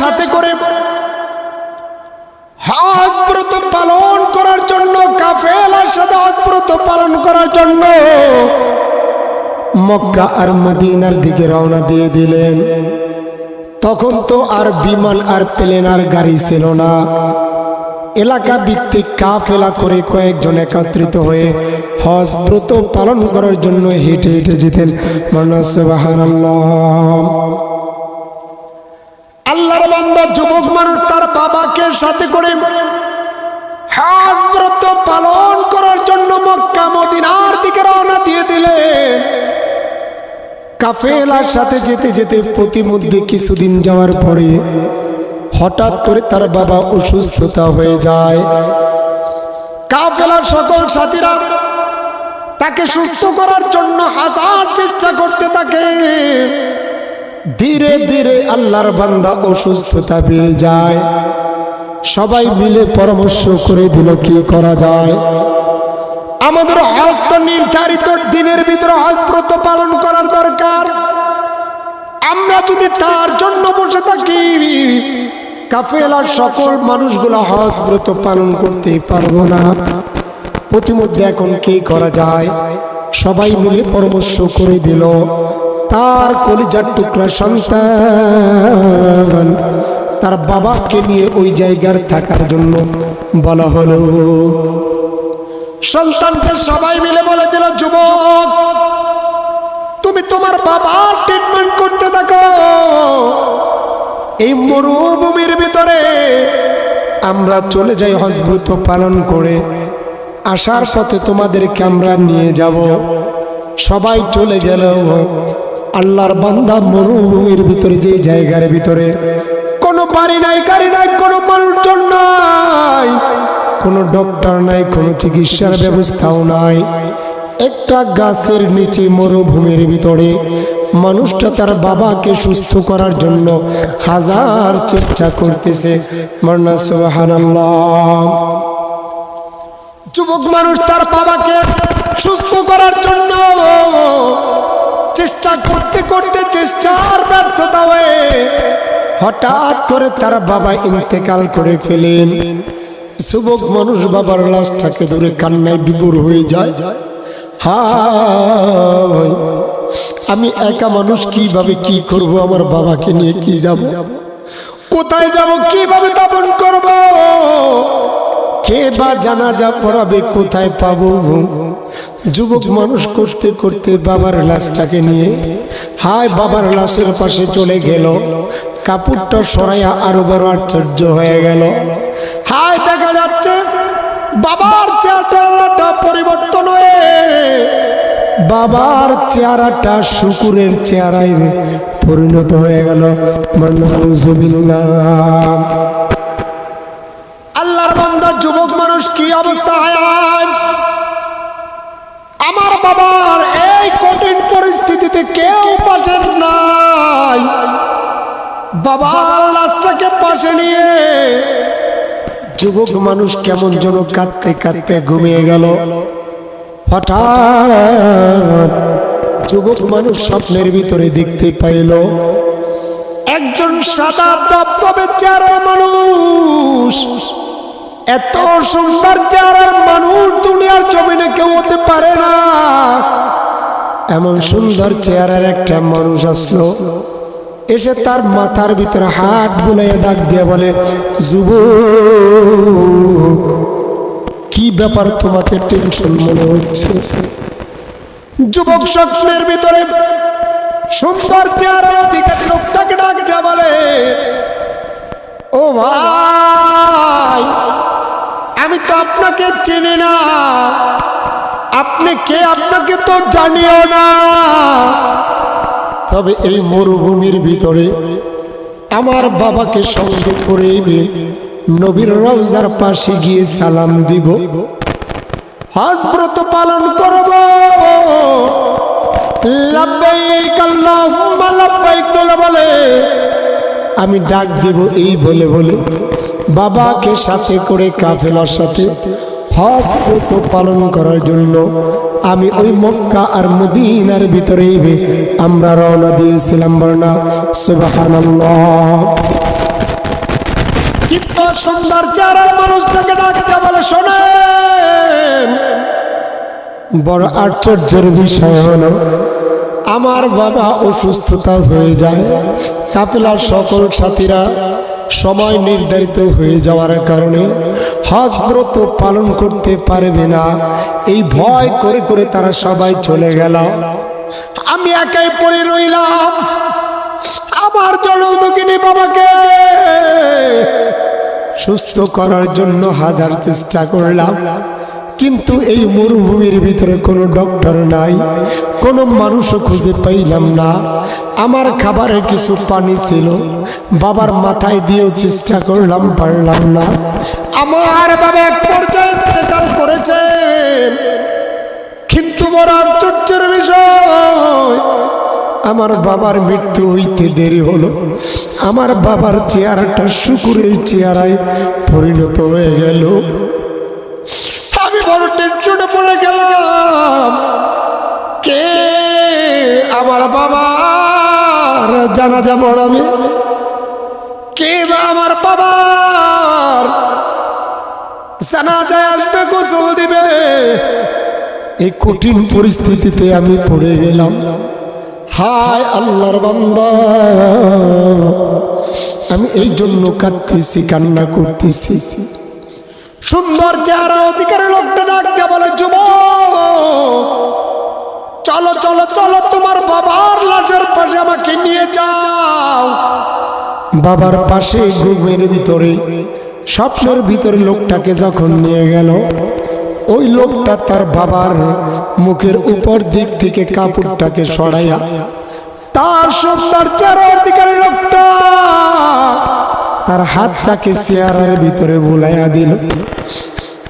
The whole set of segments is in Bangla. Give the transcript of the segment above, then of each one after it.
সাথে করে হজ ব্রত পালন করার জন্য, কাফেলার সাথে হজ ব্রত পালন করার জন্য মক্কা আর মদিনার দিকে রওনা দিয়ে দিলেন। তখন তো আর বিমান আর প্লেন আর গাড়ি ছিল না। এলাকা ভিত্তিক কাফেলা করে কয়েকজন একত্রিত হয়ে হজ ব্রত পালন করার জন্য হেঁটে হেঁটে যেতেন। সুবহানাল্লাহ। আল্লাহর বান্দা যুবক মানুষ তার বাবাকে সাথে করে হজ ব্রত পালন করার জন্য মক্কা মদিনার দিকে রওনা দিয়ে দিলেন। কাফেলার সাথে যেতে যেতে প্রতিমধ্যে কিছুদিন যাওয়ার পরে হঠাৎ করে তার বাবা অসুস্থতা হয়ে যায়। কাফেলার সকল সাথীরা তাকে সুস্থ করার জন্য হাজার চেষ্টা করতে থাকে। ধীরে ধীরে আল্লাহর বান্দা অসুস্থতা বেড়ে যায়। সবাই মিলে পরামর্শ করে দিল কি করা যায়। আমাদের হজ তো নির্ধারিত দিনের ভিতরে হজ ব্রত পালন করার দরকার। আমরা যদি তার জন্য বসে থাকি, কাফেলার সকল মানুষগুলো হজ ব্রত পালন করতে পারবো না। প্রতিমধ্যে এখন কি করা যায়? সবাই মিলে পরামর্শ করে দিল তার কলিজার টুকরা সন্তান তার বাবাকে নিয়ে ওই জায়গার থাকার জন্য বলা হলো। সন্তানকে সবাই মিলে বলে দিল, যুবক তুমি তোমার বাবার ট্রিটমেন্ট করতে থাকো। এই মরুভূমির ভিতরে আমরা চলে যাই হজ ব্রত পালন করে, আসার পথে তোমাদেরকে আমরা নিয়ে যাব। সবাই চলে গেল। আল্লাহর বান্দা মরুভূমির ভিতরে, যে জায়গার ভিতরে কোনো বাড়ি নাই, গাড়ি নাই, কোনো মানুষজন নাই, কোনো ডক্টর নাই, কোনো চিকিৎসার ব্যবস্থাও নাই। একটা গাছের নিচে মরুভূমির ভিতরে মানুষটা তার বাবাকে সুস্থ করার জন্য হাজার চেষ্টা করতেছে। মারনা সুবহানাল্লাহ। যুবক মানুষ তার বাবাকে সুস্থ করার জন্য চেষ্টা করতে করতে চেষ্টার ব্যর্থতা হয়ে হঠাৎ করে তার বাবা ইন্তেকাল করে ফেলেন। যুবক মানুষ বাবার লাশটাকে ধরে কান্নায় বিভোর হয়ে যায়। হায়, আমি একা মানুষ, কিভাবে কি করব? আমার বাবাকে নিয়ে কি যাব, কোথায় যাব, কিভাবে দাফন করব, কে বা জানাজা পড়াবে, কোথায় পাবো? যুবক মানুষ করতে করতে বাবার লাশটাকে নিয়ে হায় বাবার লাশের পাশে চলে গেল। কাপড়টা সরাইয়া আরো বড় আশ্চর্য হয়ে গেল। হায়, দেখা যাচ্ছে বাবার চেহারাটা পরিবর্তন হয়ে বাবার চেহারাটা শুকুরের চেহারায় পরিণত হয়ে গেল। আল্লাহর বান্দা যুবক মানুষ কি অবস্থা হয়? আমার বাবার এই কঠিন পরিস্থিতিতে কেউ পাশে নাই। বাবার লাশটাকে পাশে নিয়ে যুবক মানুষ কেমন যেন কাঁদতে কাঁদতে ঘুমিয়ে গেল। হঠাৎ যুবক মানুষ স্বপ্নের ভিতরে দেখতে পাইল একজন সাদা ধবধবে চেহারার মানুষ। এত সুন্দর চেহারার মানুষ দুনিয়ার জমিনে কেউ হতে পারে না। এমন সুন্দর চেহারার একটা মানুষ আসলো, এসে তার মাথার ভিতরে হাত বুলাইয়া ডাক দিয়ে বলে, যুবক কি ব্যাপার, তোমাকে টেনশন মনে হচ্ছে? যুবক স্বপ্নের ভিতরে সুন্দর চেহারার অধিকারী লোকটাকে ডাক দিয়ে বলে, ও ভাই, আমি তো আপনাকে চিনি না, আপনি কে আপনাকে তো জানিও না। তবে এই মরুভূমির ভিতরে আমার বাবাকে সঙ্গে করে নবীর রওজার পাশে গিয়ে সালাম দিব, হজ ব্রত পালন করব। লাব্বাইক আল্লাহুম্মা লাব্বাইক বলে আমি ডাক দেব। এই বলে বলে বাবাকে সাথে করে কাফেলার সাথে হজ ব্রত পালন করার জন্য আমি ওই মক্কা আর মদিনার ভিতরে আমরা রওনা দিয়েছিলাম। বর্ণা সুবহানাল্লাহ। সুন্দর চেহারার মানুষটাকে ডাকতে বলে, শোনেন, বড় আশ্চর্যের বিষয় হলো আমার বাবা অসুস্থতা হয়ে যায়। কাফেলার সকল সাথীরা সময় নির্ধারিত হয়ে যাওয়ার কারণে হজ ব্রত পালন করতে পারবে না, এই ভয় করে করে তারা সবাই চলে গেল। আমি একাই পড়ে রইলাম। আমার জনমদুখিনী বাবাকে সুস্থ করার জন্য হাজার চেষ্টা করলাম, কিন্তু এই মরুভূমির ভিতরে কোনো ডক্টর নাই, কোনো মানুষও খুঁজে পাইলাম না। আমার খাবারের কিছু পানি ছিল, বাবার মাথায় দিয়েও চেষ্টা করলাম, পারলাম না। আমার বাবা এক পর্যায়ে ইন্তেকাল করেছেন, কিন্তু বড় আশ্চর্যের বিষয়, আমার বাবার মৃত্যু হইতে দেরি হলো। আমার বাবার চেহারাটা শুকুরের চেহারায় পরিণত হয়ে গেল। আমি বড় টেনশনে পড়ে গেলাম, কে আমার বাবার জানাজা পড়াবে, কে বা আমার বাবার জানাজায় আসবে, গোসল দিবে। এই কঠিন পরিস্থিতিতে আমি পড়ে গেলাম। হায় আল্লাহর বান্দা, আমি এই জন্য কাঁদতেছি, কান্না করতেছি। সুন্দর চেহারা অধিকারী লোকটা ডাকতে বলে, যুবক, চলো চলো চলো, তোমার বাবার লাশের পাশে আমাকে নিয়ে যাও। বাবার পাশে ঘুমের ভিতরে, স্বপ্নের ভিতরে লোকটাকে যখন নিয়ে গেল, ওই লোকটা তার বাবার মুখের উপর দিক থেকে কাপড়টাকে সরাইয়া তার সুন্দর চেহারা অধিকারী লোকটা তার হাতটাকে চেয়ারের ভিতরে বুলাইয়া দিল।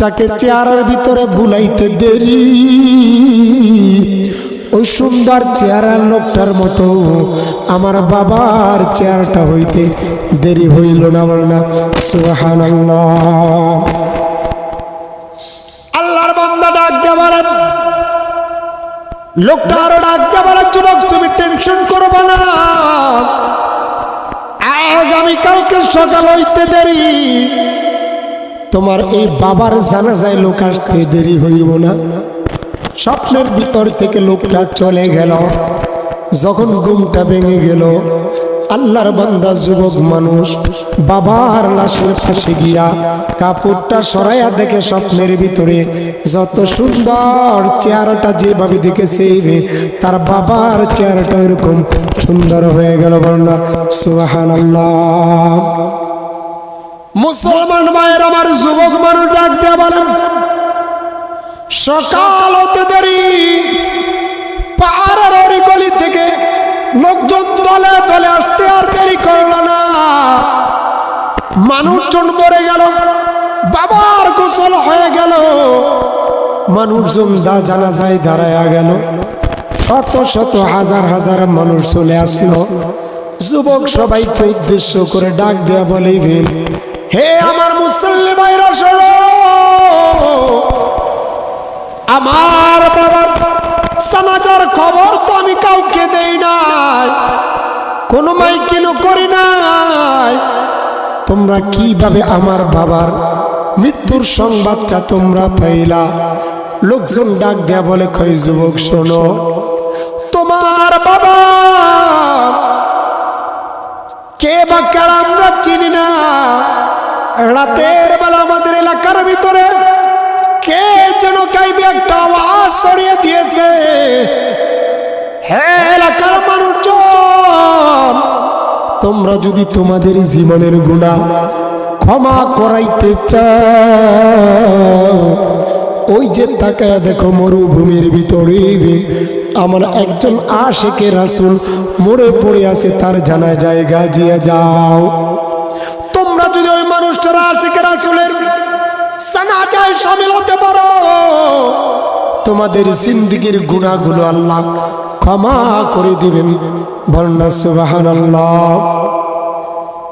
তাকে চেয়ারের ভিতরে বুলাইতে দেরি, ওই সুন্দর চেহারার লোকটার মতো আমার বাবার চেহারাটা হইতে দেরি হইল না। বলনা সুবহানাল্লাহ। আল্লাহর বান্দা ডাক দিয়ে বলেন, লোকটা আরো ডাক দিয়ে বলে, যুবক, তুমি টেনশন করবে না, আগামীকালকে সকাল হইতে দেরি, তোমার এই বাবার জানাজায় লোক আসতে দেরি হইব না। স্বপ্নের ভিতর থেকে লোকটা চলে গেল। যখন ঘুমটা ভেঙে গেল, আল্লাহর বান্দা যুবক মানুষ বাবার লাশের পাশে গিয়া কাপড়টা সরাইয়া দেখে স্বপ্নের ভিতরে যত সুন্দর চেহারাটা যেভাবে দেখেছে তার বাবার চেহারাটা এরকম সুন্দর হয়ে গেল। বলনা সুবহানাল্লাহ। মুসলমান ভাইয়ের আমার যুবক মানুষ ডাক দিয়া বলেন, সকাল হতে দেরি, পাহাড়ের ওই গলি থেকে লোকজন দলে দলে আসতে আর দেরি করল না। মানুষজন মরে গেল, বাবার গোসল হয়ে গেল, মানুষজন জানাজায় দাঁড়ায়া গেল, শত শত হাজার হাজার মানুষ চলে আসলো। যুবক সবাইকে উদ্দেশ্য করে ডাক দেয়া বলিবেন, হে আমার মুসল্লি ভাইরা শোনো, আমার বাবার জানাজার খবর তো আমি কাউকে দেই নাই, কোনো মাইকিনও করি নাই। তোমরা কিভাবে আমার বাবার মৃত্যুর সংবাদটা তোমরা পাইলা? লোকজন ডাক দেয়া বলে, কই যুবক শোনো, তোমার বাবা কে বা কারা আমরা চিনি না। রাতের বেলা আমাদের এলাকার ভিতরে কে যেন গাইবে একটা আওয়াজ ছড়িয়ে দিয়েছে। হ্যাঁ এলাকার মানুষজন, তোমরা যদি তোমাদের জীবনের গুনাহ ক্ষমা করাইতে চাও, ওই যে তাকায়া দেখো মরুভূমির ভিতরে আমার একজন আশিকে রাসূল মরে পড়ে আছে, তার জানা জায়গা জিয়া যাও। তোমরা যদি ওই মানুষটার আশিকে রাসূলের জানাজায় শামিল হতে পারো, তোমাদের জিন্দেগীর গুনাহগুলো আল্লাহ ক্ষমা করে দিবেন। বলনা সুবহানাল্লাহ।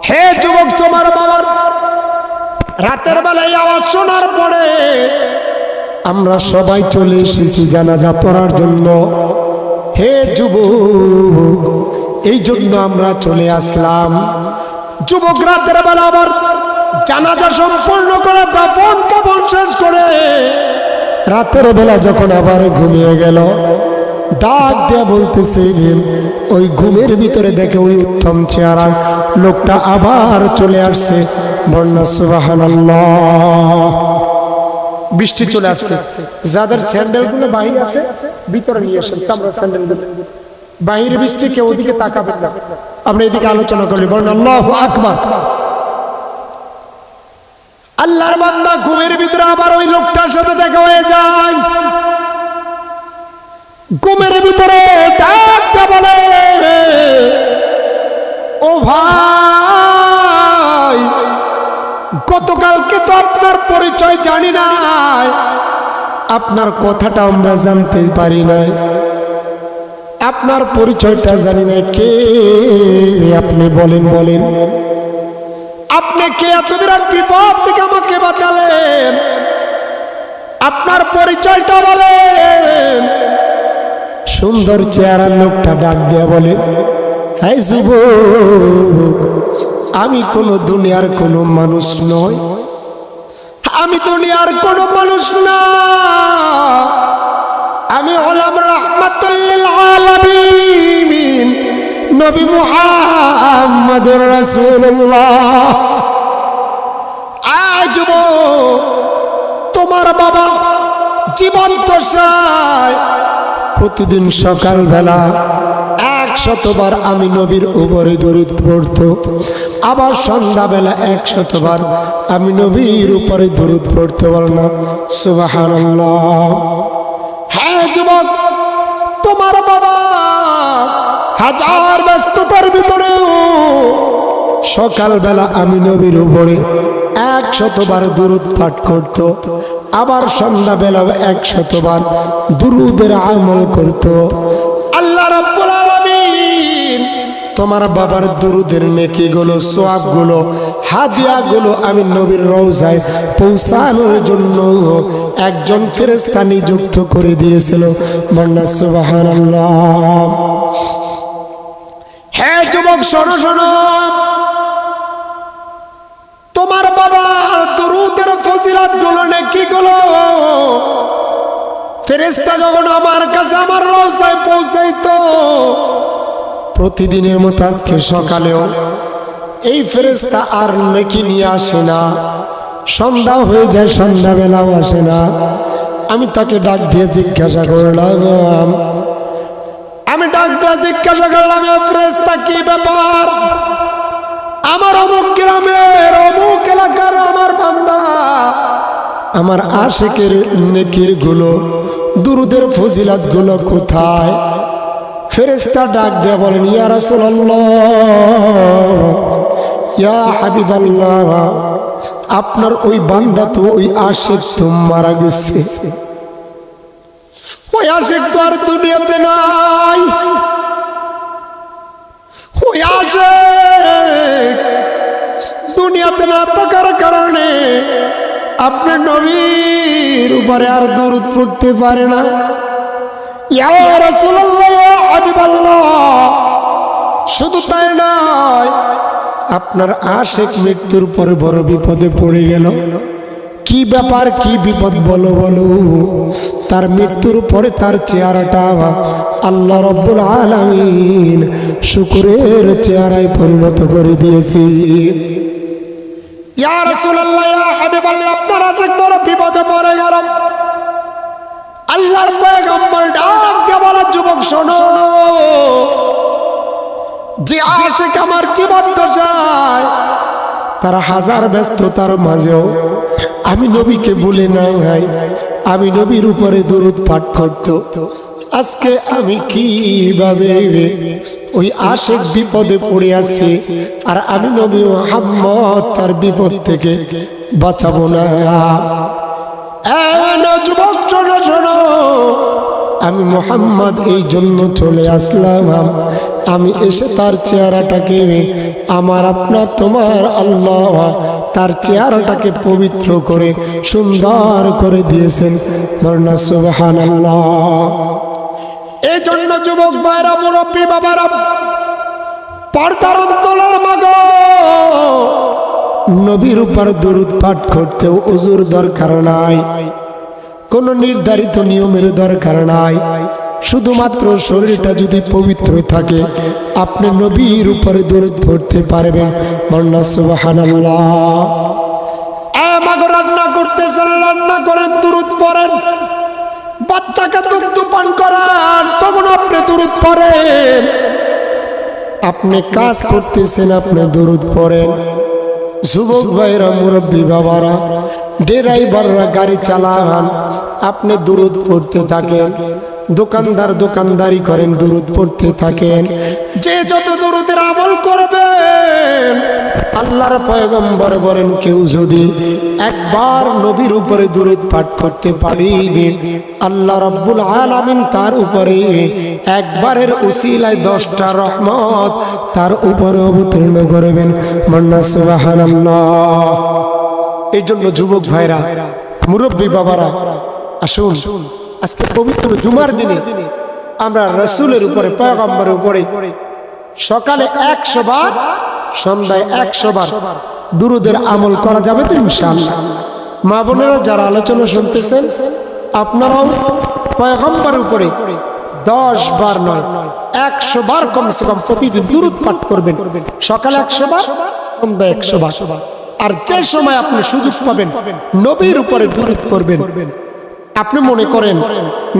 হে যুবক, তোমার বাবার রাতের বেলায় আওয়াজ শোনার পরে আমরা সবাই চলে এসেছি জানাজা পড়ার জন্য। হে যুবক, এই জন্য আমরা চলে আসলাম। যুবক রাতের বেলা আবার জানাজা সম্পূর্ণ করে দাফন কাফন শেষ করে রাতের বেলা যখন আবার ঘুমিয়ে গেল, ডাক দেয়া বলতেছে, ওই ঘুমের ভিতরে দেখে ওই উত্তম চেহারা লোকটা আবার চলে আসছে। বন্যা সুবহানাল্লাহ। বৃষ্টি চলে আসছে, যাদের স্যান্ডেলগুলো বাইরে আছে ভিতরে নিয়ে আসেন, চামড়ার স্যান্ডেলগুলো। বাইরে বৃষ্টি, কেউ ওদিকে তাকাবেন না, আমরা এদিকে আলোচনা করি। বলেন আল্লাহু আকবার। আল্লাহর বান্দা ঘুমের ভিতরে আবার ওই লোকটার সাথে দেখা হয়ে যায়। ঘুমের ভিতরে ডাক দিয়ে বলে, ও ভাই, গতকালকে তো আপনার পরিচয় জানি নাই, আপনার কথাটা আমরা জানতে পারি নাই, আপনার পরিচয়টা জানি না, কে আপনি? বলেন বলেন, আপনি কে? এত বিরাট বিপদ থেকে আমাকে বাঁচালেন, আপনার পরিচয়টা বলেন। সুন্দর চেহারা লোকটা ডাক দেয়া বলে, হ্যাঁ যুবক, আমি কোন দুনিয়ার কোন মানুষ নই, আমি দুনিয়ার কোন মানুষ না, আমি হলাম রাহমাতুল লিল আলামিন, নবী মুহাম্মদুর রাসূলুল্লাহ। আয় যুবক, তোমার বাবা জীবন্ত সায় প্রতিদিন সকালবেলা 100 বার আমি নবীর উপরে দরুদ পড়তো, আবার সন্ধ্যাবেলা 100 বার আমি নবীর উপরে দরুদ পড়তে বললাম সুবহানাল্লাহ। হ্যাঁ যুবক, তোমার বাবা হাজার ব্যস্ততার ভিতরেও সকালবেলা আমি নবীর উপরে 100 বার দরুদ পাঠ করত, আবার সন্ধ্যাবেলা 100 বার দুরুদের আমল করত। আল্লাহ রাব্বুল আলামিন তোমার বাবার দুরুদের নেকিগুলো, সওয়াবগুলো, হাদিয়াগুলো আমি নবীর রওজায় পৌঁছানোর জন্য একজন ফেরেশতা নিযুক্ত করে দিয়েছিল। বলনা সুবহানাল্লাহ। হ্যাঁ যুবক, শোনো শোনো, তোমার বাবার দুরুদের ফজিলতগুলো, নেকিগুলো ফেরেশতা যখন আমার কাছে আমার রওজায় পৌঁছাইতো, প্রতিদিনের মতো আজকে সকালেও এই ফেরেশতা আর নেকি নিয়ে আসে না। সন্ধ্যা হয়ে যায়, সন্ধ্যাবেলাও আসে না। আমি তাকে ডাক দিয়ে জিজ্ঞাসা করলাম, ফেরেশতা কি ব্যাপার? আমার অমুক গ্রামের অমুক এলাকার আমার বান্দা আমার আশিকের নেকির গুলো, দুরুদের ফজিলত গুলো কোথায়? ফেরেশতা ডাক দিয়ে বলেন, ইয়া রাসূলুল্লাহ, ইয়া হাবিবাল্লাহ, আপনার ওই বান্দা তো ওই আশিক তো মারা গেছে, ওই আশিক তো আর দুনিয়াতে নাই। ওই আশিক দুনিয়াতে না থাকার কারণে আপনার নবীর উপরে আর দরুদ পড়তে পারে না। ইয়া রাসূলুল্লাহ, ইয়া হাবিবাল্লাহ, শুধু তাই নয়, আপনার আশিক মৃত্যুর পরে বড় বিপদে পড়ে গেল। কি ব্যাপার, কি বিপদ বলো বলো? তার মৃত্যুর পরে তার চেহারাটা আল্লাহ রাব্বুল আলামিন শুকরের চেহারায় পরিণত করে দিয়েছে। ইয়া রাসূলুল্লাহ, ইয়া হাবিবাল্লাহ, আপনার আশিক বড় বিপদে পড়ে গেল। আল্লাহর পয়গম্বর ডাক দিয়ে বলে, যুবক শোনো, যে আশিক আমার জীবন তো চায়, তারা হাজার ব্যস্ততার মাঝেও আমি নবীকে বলে নাই, আমি নবীর উপরে দরুদ পাঠ করত। আজকে আমি কিভাবে ওই আশিক বিপদে পড়ে আছে, আর আমি নবী মুহাম্মদ তার বিপদ থেকে বাঁচাবো না? যুবক শোনো শোনো, আমি মুহাম্মদ এই জন্য চলে আসলাম, আমি এসে তার চেহারাটাকে, আমার আপনার তোমার আল্লাহ তার চেহারাটাকে পবিত্র করে সুন্দর করে দিয়েছেন। বলনা সুবহানাল্লাহ। এই জন্য যুবক ভাইরা, মুরব্বী বাবারা, পর্দার অন্তরাল মাগো, নবীর উপর দরুদ পাঠ করতেও ওযুর দরকার নাই, কোনো নির্ধারিত নিয়মের দরকার নাই। শুধুমাত্র শরীরটা যদি পবিত্র থাকে আপনি নবীর উপরে দরুদ পড়তে পারবেন। বলনা সুবহানাল্লাহ। মাগো রান্না করতেছেন, রান্না করেন, দরুদ পড়েন। বাচ্চাকে দুধ পান করান, তখন আপনি দরুদ পড়েন। আপনি কাজ করতেছেন, আপনি দরুদ পড়েন। যুবক ভাইরা, মুরব্বী বাবারা, ড্রাইভাররা গাড়ি চালান, আপনি দরুদ পড়তে থাকেন। দোকানদার দোকানদারি করেন, দরুদ পড়তে থাকেন। যে যত দরুদের আমল করবেন, আল্লাহর পয়গম্বর বলেন কেউ যদি একবার নবীর উপরে দরুদ পাঠ করতে পারিবে, আল্লাহ রাব্বুল আলামিন তার উপরে একবারের উসিলায় 10টা রহমত তার উপরে অবতীর্ণ করবেন। মান্না সুবহানাল্লাহ। এই জন্য যুবক ভাইরা, মুরব্বী বাবারা, আসুন আজকে পবিত্র জুমার দিনে আমরা রাসূলের উপরে, পয়গম্বরের উপরে সকালে 100 বার, সন্ধ্যায় 100 বার দুরুদের আমল করা যাবে তো ইনশাআল্লাহ। মা বোনেরা যারা আলোচনা শুনতেছেন, আপনারাও পয়গম্বরের উপরে 10 বার নয় 100 বার কমসে কম প্রতিদিন দুরুদ পাঠ করবেন। সকালে 100 বার, সন্ধ্যায় 100 বার। আর যে সময় আপনি সুযোগ পাবেন নবীর উপরে দুরুদ করবেন। আপনি মনে করেন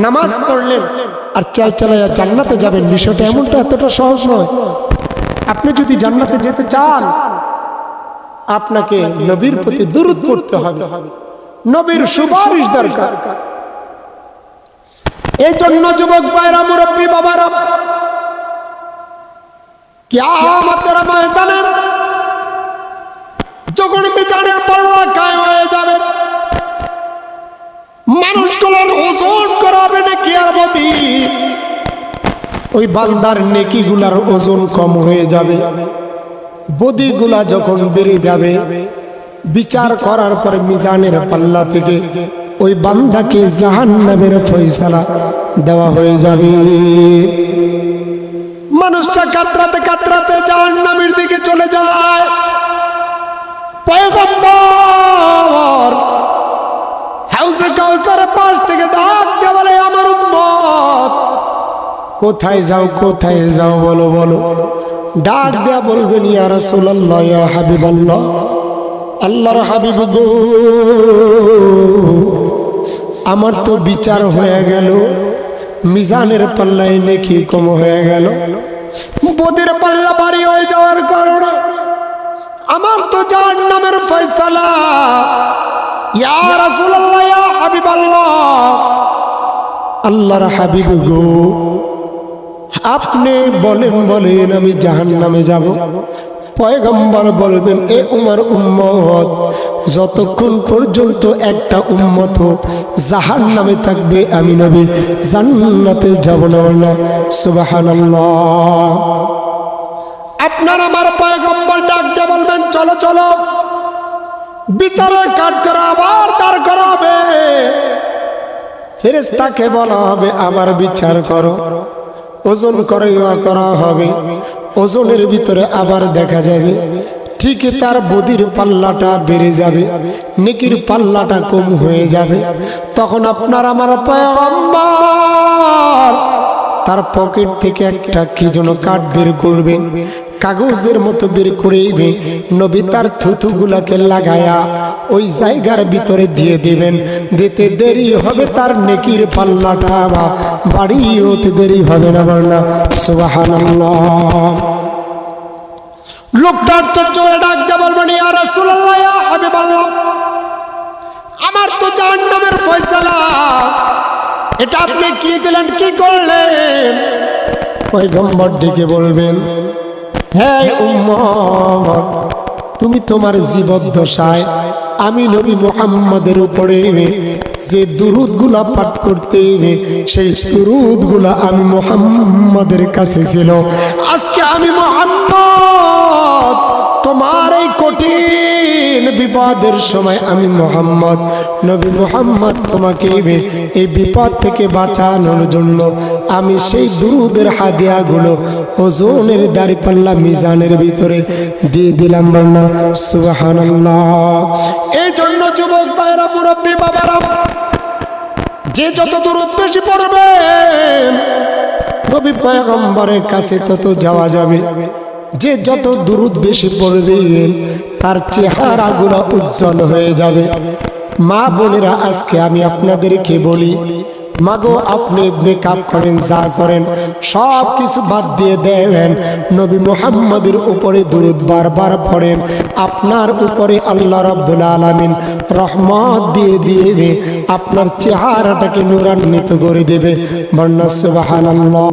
নামাজ পড়লেন আর চাল চালাইয়া জান্নাতে যাবেন, বিষয়টা এমনটা এতটা সহজ নয়। আপনি যদি জান্নাতে যেতে চান, আপনাকে নবীর প্রতি দুরূদ পড়তে হবে, নবীর সুপারিশ দরকার। এই জন্য যুবক ভাইরা, মুরব্বী বাবারা, কিয়ামতের ময়দানে যখন বিচারের পাল্লা কায়েম হয়ে যাবে, মানুষগুলোর ওজন করাবে নাকি আর বদি, ওই বান্দার নেকিগুলার ওজন কম হয়ে যাবে। বদিগুলা যখন বেড়ে যাবে, বিচার করার পরে মিজানের পাল্লা থেকে ওই বান্দাকে জাহান্নামের ফয়সালা দেওয়া হয়ে যাবে। মানুষটা কাতরাতে কাতরাতে জাহান্নামের দিকে চলে যায়। পয়গম্বর হাউজে কাউসারের পাশ থেকে ডাক দিয়ে বলে, আমার উম্মত কোথায় যাও, কোথায় যাও, বলো বলো। ডাক দেয়া বলবেন, ইয়া রাসূলুল্লাহ, ইয়া হাবিবাল্লাহ, আল্লাহর হাবিব গো, আমার তো বিচার হয়ে গেল, মিজানের পাল্লায় নেকি কম হয়ে গেল, বদির পাল্লা ভারী হয়ে যাওয়ার কারণে আমার তো জাহান্নামের ফয়সালা। ইয়া রাসূলুল্লাহ, ইয়া হাবিবাল্লাহ, আল্লাহর হাবিব গো, আপনি বলেন বলেন আমি জাহান্নামে যাব। পয়গম্বর বলবেন, এ উমার উম্মত, যতক্ষণ পর্যন্ত একটা উম্মত জাহান্নামে থাকবে আমি নবী জান্নাতে যাব না। সুবহানাল্লাহ। আপনার আমার পয়গম্বর ডাক দিয়ে বলবেন, চলো চলো, বিচারের কাঠ করা আবার দাঁড় করা হবে। ফেরেশতাকে বলা হবে, আবার বিচার করো। ওজন করা হবে, ওজনের ভিতরে আবার দেখা যাবে ঠিক তার বদির পাল্লাটা বেড়ে যাবে, নেকির পাল্লাটা কম হয়ে যাবে। তখন আপনার আমার পয়গম্বর তার পকেট থেকে একটা কি যেন কাঠ বের করবেন, কাগজের মতো বের করেইবে। নবী তার থুথুগুলাকে লাগায়া ওই জায়গার ভিতরে দিয়ে দিবেন। দিতে দেরি হবে, তার নেকির পাল্লাটা বাড়ি হতে দেরি হবে না। বলনা সুবহানাল্লাহ। লোকটা আশ্চর্য হয়ে ডাক দিয়ে বলবেন, ইয়া রাসূলুল্লাহ, ইয়া হাবিবাল্লাহ, আমার তো জাহান্নামের ফয়সালা, এটা আপনি কি দিলেন, কি করলেন? পয়গম্বর ডেকে বলবেন, হে উম্মত, তুমি তোমার জীবদ্দশায় আমি নবী মুহাম্মদের উপরে যে দুরূদগুলা পাঠ করতে, সেই দুরূদগুলা আমি মুহাম্মদের কাছে ছিল। আজকে আমি মুহাম্মদ তোমার এই কঠিন বিপদের সময় আমি মোহাম্মদ নবী মোহাম্মদ তোমাকে এই বিপদ থেকে বাঁচানোর জন্য আমি সেই দুরুদের হাদিয়াগুলো ওজনের দাঁড়িপাল্লা মিজানের ভিতরে দিয়ে দিলাম। বলনা সুবহানাল্লাহ। এই জন্য যুবক ভাইরা, মুরব্বী বাবারা, যে যত দূরত বেশি পড়বে নবী পয়গম্বরের কাছে তত যাওয়া যাবে। যে যত দুরুদ বেশি পড়বে তার চেহারাগুলো উজ্জ্বল হয়ে যাবে। মা বোনেরা, আজকে আমি আপনাদেরকে বলি, মাগো আপনি মেকআপ করেন, যা করেন সব কিছু বাদ দিয়ে দেবেন, নবী মুহাম্মদের উপরে দুরুদ বারবার পড়েন। আপনার উপরে আল্লাহ রাব্বুল আলামিন রহমত দিয়ে দিবে, আপনার চেহারাটাকে নূরান্বিত করে দেবে। বন্না সুবহানাল্লাহ।